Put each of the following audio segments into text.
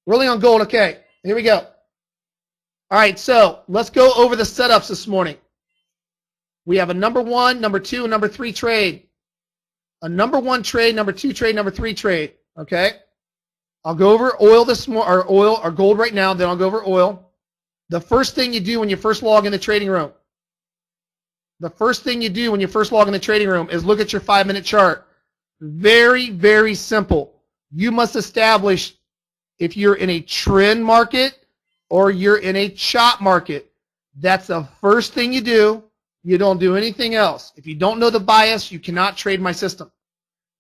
Rolling on gold. Okay, here we go. All right, so let's go over the setups this morning. We have a number 1, number 2, and number 3 trade. A number 1 trade, number 2 trade, number 3 trade. Okay, I'll go over oil this morning, or oil or gold right now. Then I'll go over oil. The first thing you do when you first log in the trading room. The first thing you do when you first log in the trading room is look at your 5-minute chart. Very, very simple. You must establish if you're in a trend market or you're in a chop market. That's the first thing you do. You don't do anything else. If you don't know the bias, you cannot trade my system.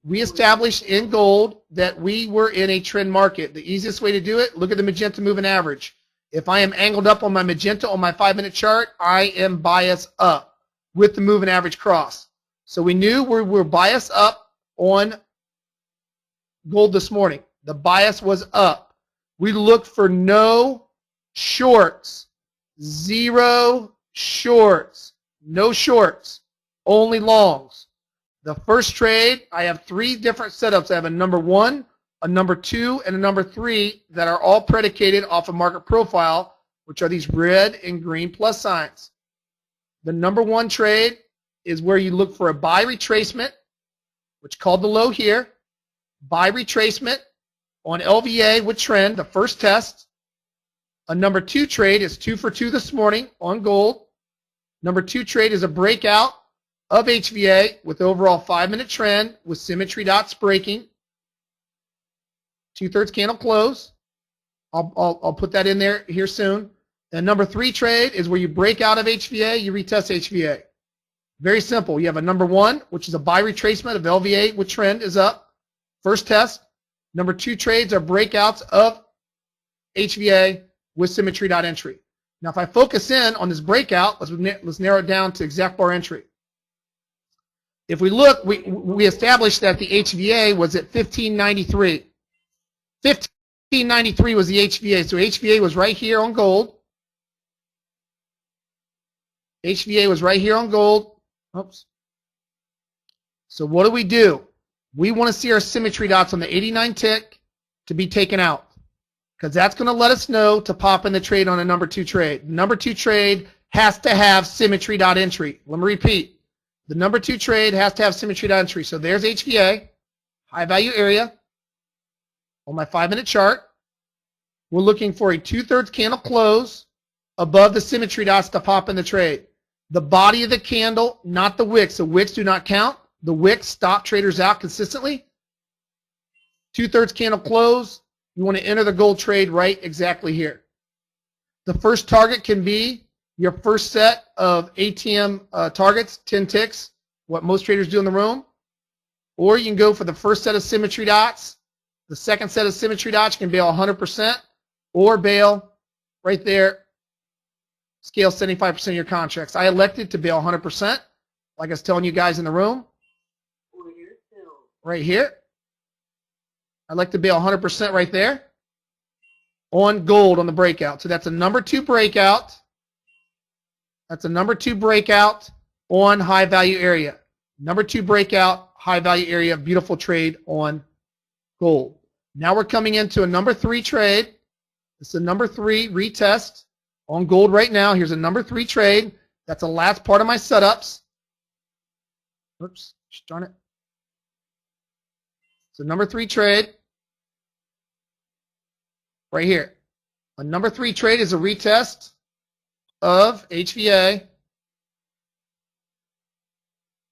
We established in gold that we were in a trend market. The easiest way to do it, look at the magenta moving average. If I am angled up on my magenta on my 5-minute chart, I am biased up with the moving average cross. So we knew we were biased up on gold this morning. The bias was up. We looked for no shorts, 0 shorts, no shorts, only longs. The first trade, I have 3 different setups. I have a number 1, a number 2, and a number 3 that are all predicated off of market profile, which are these red and green plus signs. The number 1 trade is where you look for a buy retracement, which called the low here, buy retracement on LVA with trend, the first test. A number 2 trade is 2 for 2 this morning on gold. Number 2 trade is a breakout of HVA with overall 5-minute trend with symmetry dots breaking. 2/3 candle close. I'll put that in there here soon. And number 3 trade is where you break out of HVA, you retest HVA. Very simple. You have a number 1, which is a buy retracement of LVA with trend is up. First test. Number 2 trades are breakouts of HVA with symmetry dot entry. Now, if I focus in on this breakout, let's narrow it down to exact bar entry. If we look, we established that the HVA was at 1593. 1593 was the HVA. So HVA was right here on gold. HVA was right here on gold. Oops. So what do? We want to see our symmetry dots on the 89 tick to be taken out, because that's going to let us know to pop in the trade on a number 2 trade. The number 2 trade has to have symmetry dot entry. Let me repeat. The number 2 trade has to have symmetry dot entry. So there's HVA, high value area, on my 5-minute chart. We're looking for a 2/3 candle close above the symmetry dots to pop in the trade. The body of the candle, not the wicks. The wicks do not count. The wicks stop traders out consistently. 2/3 candle close. You want to enter the gold trade right exactly here. The first target can be your first set of ATM targets, 10 ticks, what most traders do in the room. Or you can go for the first set of symmetry dots. The second set of symmetry dots, you can bail 100% or bail right there, scale 75% of your contracts. I elected to bail 100%, like I was telling you guys in the room. Right here. I'd like to bail 100% right there on gold on the breakout. So that's a number 2 breakout. That's a number 2 breakout on high value area. Number 2 breakout, high value area, beautiful trade on gold. Now we're coming into a number 3 trade. It's a number 3 retest on gold right now. Here's a number 3 trade. That's the last part of my setups. Oops, darn it. So number 3 trade right here. A number 3 trade is a retest of HVA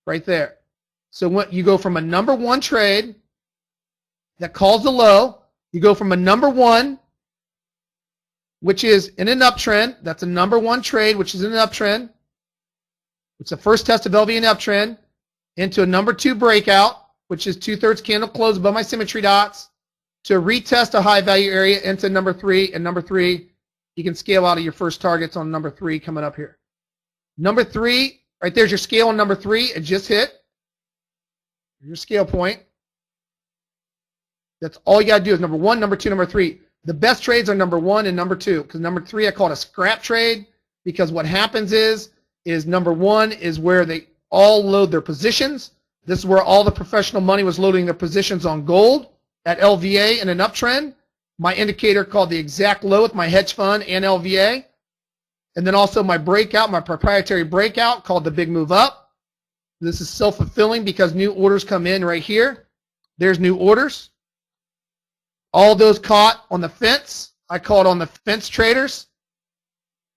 right there. So what you go from a number 1 trade that calls the low, you go from a number 1, which is in an uptrend. That's a number 1 trade, which is in an uptrend. It's the first test of LV and uptrend, into a number 2 breakout, which is 2/3 candle close above my symmetry dots, to retest a high value area into number 3. And number 3, you can scale out of your first targets on number 3 coming up here. Number 3, right there's your scale on number 3. It just hit your scale point. That's all you got to do is number 1, number 2, number 3. The best trades are number 1 and number 2, because number 3 I call it a scrap trade, because what happens is number 1 is where they all load their positions. This is where all the professional money was loading their positions on gold at LVA in an uptrend. my indicator called the exact low with my hedge fund and LVA, and then also my breakout, my proprietary breakout called the big move up. This is self-fulfilling because new orders come in right here. There's new orders. All those caught on the fence. I called on the fence traders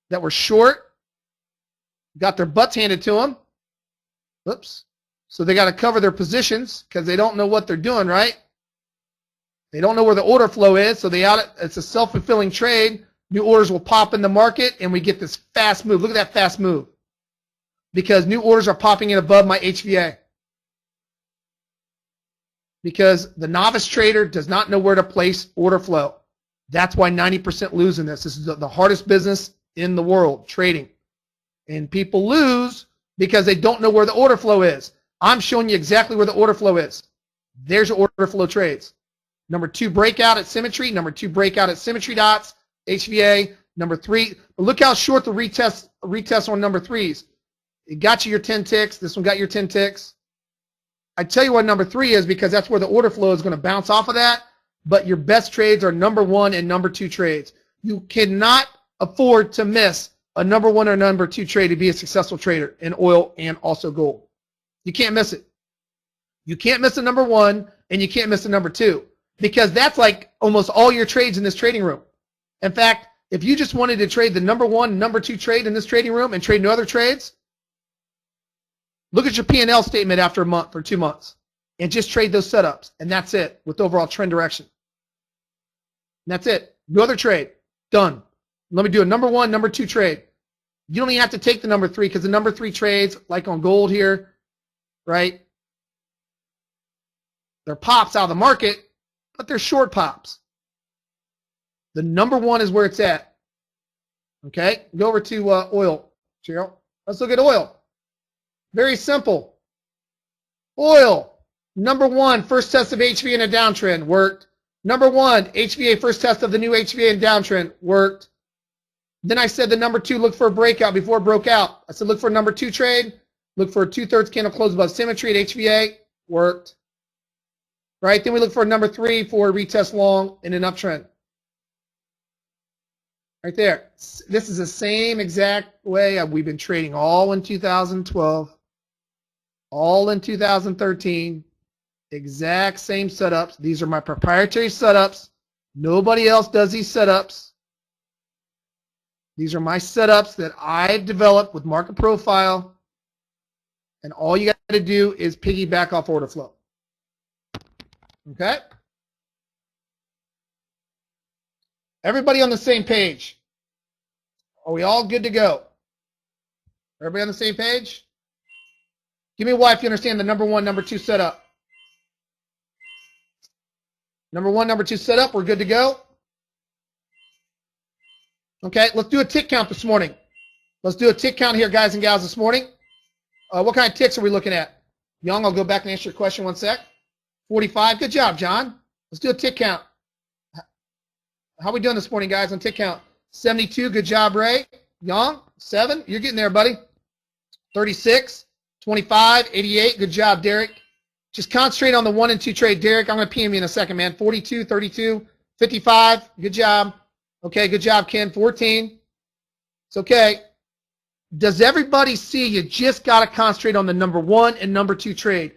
that were short, got their butts handed to them. Oops. So they got to cover their positions because they don't know what they're doing, right? They don't know where the order flow is, so it's a self-fulfilling trade. New orders will pop in the market, and we get this fast move. Look at that fast move. Because new orders are popping in above my HVA. Because the novice trader does not know where to place order flow. That's why 90% lose in this. This is the hardest business in the world, trading. And people lose because they don't know where the order flow is. I'm showing you exactly where the order flow is. There's your order flow trades. Number 2, breakout at symmetry. Number 2, breakout at symmetry dots, HVA. Number 3, look how short the retest on number 3s. It got you your 10 ticks. This one got your 10 ticks. I tell you what number 3 is because that's where the order flow is going to bounce off of that. But your best trades are number 1 and number 2 trades. You cannot afford to miss a number 1 or number 2 trade to be a successful trader in oil and also gold. You can't miss it. You can't miss a number 1 and you can't miss a number 2 because that's like almost all your trades in this trading room. In fact, if you just wanted to trade the number 1 and number 2 trade in this trading room and trade no other trades, look at your P&L statement after a month or 2 months and just trade those setups, and that's it with overall trend direction. And that's it. No other trade. Done. Let me do a number 1, number 2 trade. You don't even have to take the number 3 because the number 3 trades, like on gold here, right? They're pops out of the market, but they're short pops. The number 1 is where it's at. Okay? Go over to oil, Cheryl. Let's look at oil. Very simple. Oil, number 1, first test of HVA in a downtrend, worked. Number 1, HVA, first test of the new HVA in downtrend, worked. Then I said the number 2, look for a breakout before it broke out. I said look for a number 2 trade, look for a 2/3 candle close above symmetry at HVA, worked. Right? Then we look for a number 3 for a retest long in an uptrend. Right there. This is the same exact way we've been trading all in 2012, all in 2013. Exact same setups. These are my proprietary setups. Nobody else does these setups. These are my setups that I've developed with market profile. And all you got to do is piggyback off order flow. Okay? Everybody on the same page? Are we all good to go? Everybody on the same page? Give me a Y if you understand the number 1, number 2 setup. Number 1, number 2 setup, we're good to go. Okay, let's do a tick count this morning. Let's do a tick count here, guys and gals, this morning. What kind of ticks are we looking at? Young, I'll go back and answer your question one sec. 45, good job, John. Let's do a tick count. How are we doing this morning, guys, on tick count? 72, good job, Ray. Young, 7, you're getting there, buddy. 36, 25, 88, good job, Derek. Just concentrate on the 1 and 2 trade. Derek, I'm going to PM you in a second, man. 42, 32, 55, good job. Okay, good job, Ken. 14. It's okay. Does everybody see you just got to concentrate on the number 1 and number 2 trade?